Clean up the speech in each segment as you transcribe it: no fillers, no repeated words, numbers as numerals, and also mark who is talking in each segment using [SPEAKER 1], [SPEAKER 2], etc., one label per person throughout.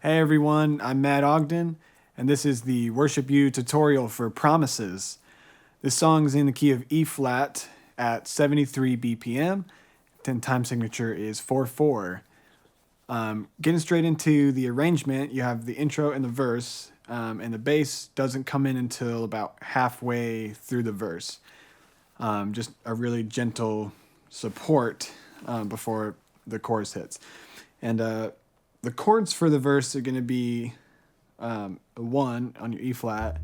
[SPEAKER 1] Hey everyone, I'm Matt Ogden, and this is the WorshipU tutorial for Promises. This song is in the key of E flat at 73 BPM. 10 time signature is 4/4. Getting straight into the arrangement, you have the intro and the verse, and the bass doesn't come in until about halfway through the verse. Just a really gentle support before the chorus hits. And the chords for the verse are going to be a 1 on your E flat.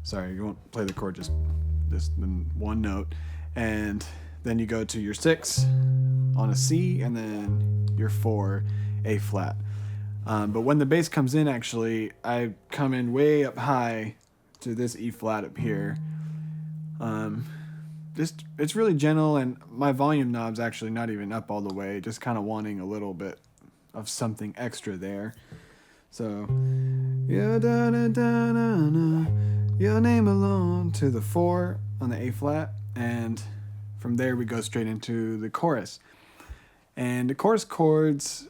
[SPEAKER 1] Sorry, you won't play the chord, just one note. And then you go to your 6 on a C, and then your 4, A flat. But when the bass comes in, actually, I come in way up high to this E flat up here. It's really gentle, and my volume knob's actually not even up all the way, just kind of wanting a little bit of something extra there. So, your name alone to the 4 on the A flat, and from there we go straight into the chorus. And the chorus chords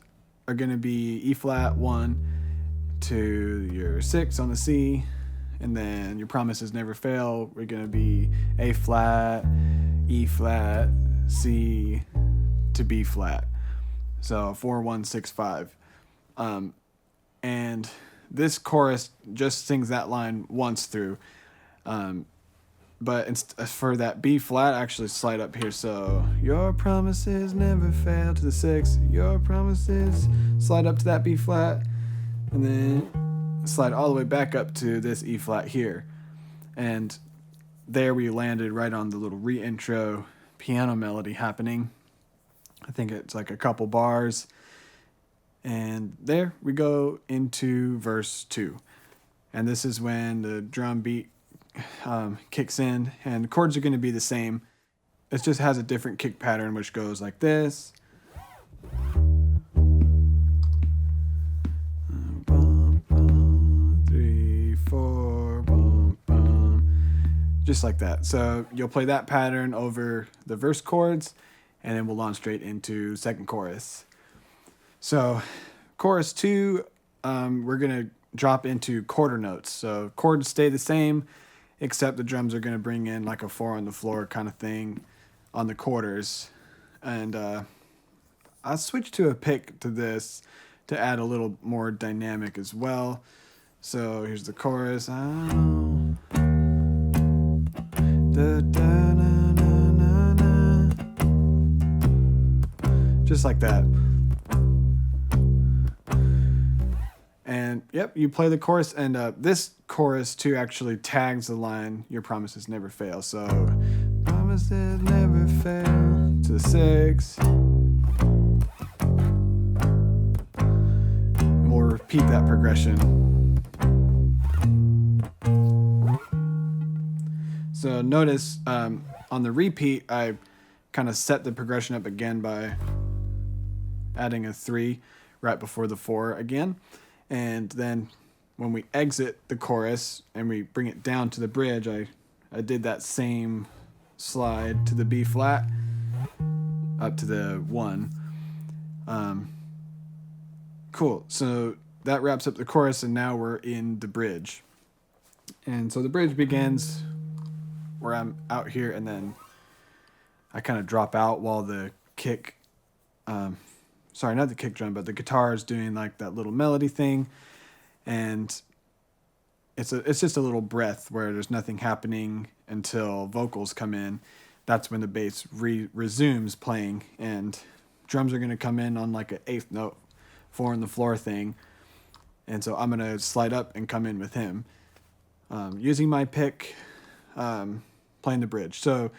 [SPEAKER 1] are going to be E flat 1 to your 6 on the C, and then your promises never fail. We're going to be A flat, E flat, C to B flat. So 4, 1, 6, 5. And this chorus just sings that line once through. But for that B flat, actually slide up here. So your promises never fail to the 6. Your promises, slide up to that B flat. And then slide all the way back up to this E flat here. And there we landed right on the little re-intro piano melody happening. I think it's like a couple bars. And there we go into verse 2. And this is when the drum beat kicks in, and the chords are going to be the same. It just has a different kick pattern, which goes like this. Bum, bum, 3, 4, bum, bum. Just like that. So you'll play that pattern over the verse chords, and then we'll launch straight into second chorus. So chorus 2, we're going to drop into quarter notes. So chords stay the same, except the drums are going to bring in like a 4 on the floor kind of thing on the quarters. And I switched to a pick to this to add a little more dynamic as well. So here's the chorus. Just like that. And yep, you play the chorus, and this chorus too actually tags the line, your promises never fail. So, promises never fail to the 6. And we'll repeat that progression. So notice on the repeat, I kind of set the progression up again by adding a 3 right before the 4 again. And then when we exit the chorus and we bring it down to the bridge, I did that same slide to the B flat up to the 1. Cool. So that wraps up the chorus, and now we're in the bridge. And so the bridge begins where I'm out here, and then I kind of drop out while the kick, sorry, not the kick drum, but the guitar is doing like that little melody thing. And it's just a little breath where there's nothing happening until vocals come in. That's when the bass resumes playing, and drums are going to come in on like an 8th note, 4 on the floor thing. And so I'm going to slide up and come in with him, using my pick, playing the bridge. So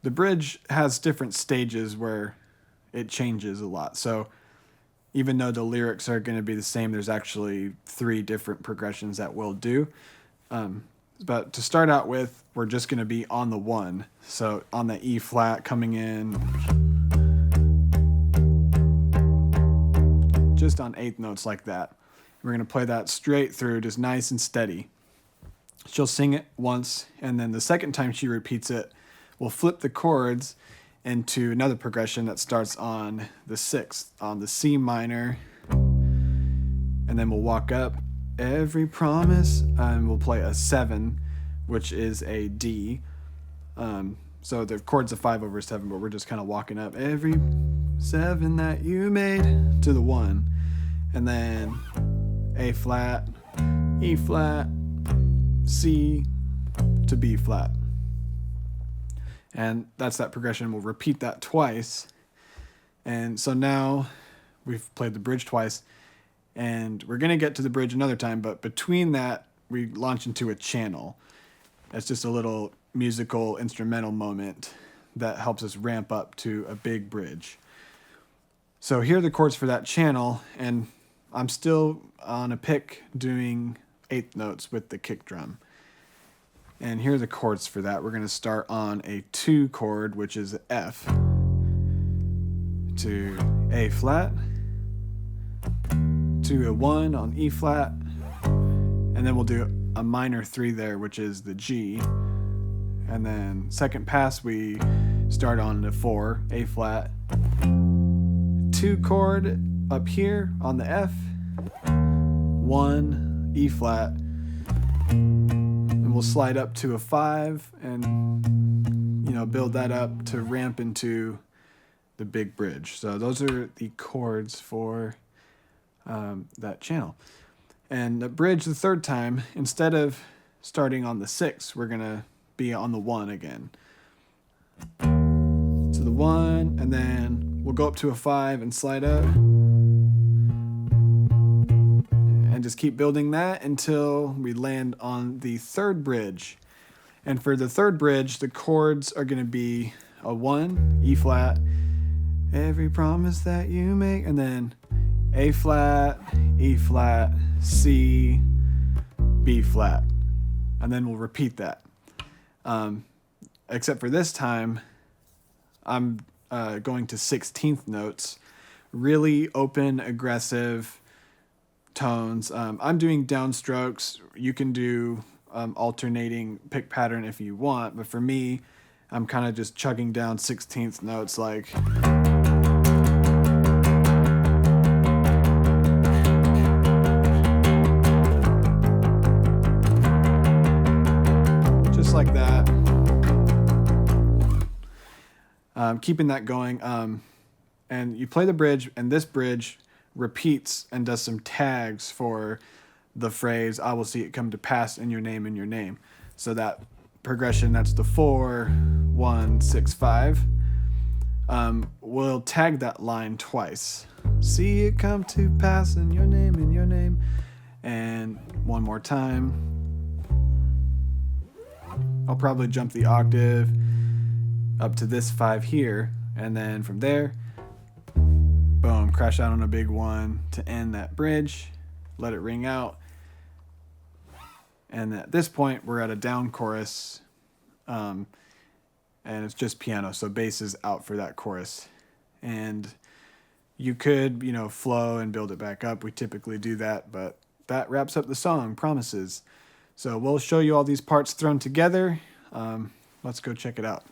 [SPEAKER 1] the bridge has different stages where it changes a lot. So even though the lyrics are going to be the same, there's actually 3 different progressions that we'll do. But to start out with, we're just going to be on the 1. So on the E flat coming in, just on 8th notes like that. We're going to play that straight through, just nice and steady. She'll sing it once, and then the second time she repeats it, we'll flip the chords into another progression that starts on the 6th, on the C minor, and then we'll walk up every promise, and we'll play a 7, which is a D. So the chord's a 5 over 7, but we're just kind of walking up every 7 that you made to the 1, and then A flat, E flat, C to B flat. And that's that progression. We'll repeat that twice. And so now we've played the bridge twice, and we're going to get to the bridge another time, but between that, we launch into a channel. It's just a little musical instrumental moment that helps us ramp up to a big bridge. So here are the chords for that channel, and I'm still on a pick doing 8th notes with the kick drum. And here are the chords for that. We're going to start on a 2 chord, which is F, to A flat, to a 1 on E flat, and then we'll do a minor 3 there, which is the G. And then second pass, we start on the 4, A flat, 2 chord up here on the F, 1, E flat, and we'll slide up to a 5 and, build that up to ramp into the big bridge. So those are the chords for that channel. And the bridge the third time, instead of starting on the 6, we're going to be on the 1 again. To the 1, and then we'll go up to a 5 and slide up. And just keep building that until we land on the third bridge. And for the third bridge, the chords are going to be a 1, E flat, every promise that you make, and then A flat, E flat, C, B flat. And then we'll repeat that. Except for this time, I'm going to 16th notes, really open, aggressive tones. I'm doing downstrokes. You can do alternating pick pattern if you want, but for me, I'm kind of just chugging down 16th notes like... like that. Keeping that going. And you play the bridge, and this bridge repeats and does some tags for the phrase, I will see it come to pass in your name, in your name. So that progression, that's the 4, 1, 6, 5. We'll tag that line twice. See it come to pass in your name, in your name. And one more time. I'll probably jump the octave up to this 5 here, and then from there, boom, crash out on a big 1 to end that bridge, let it ring out, and at this point, we're at a down chorus, and it's just piano, so bass is out for that chorus, and you could, flow and build it back up. We typically do that, but that wraps up the song, Promises. So we'll show you all these parts thrown together. Let's go check it out.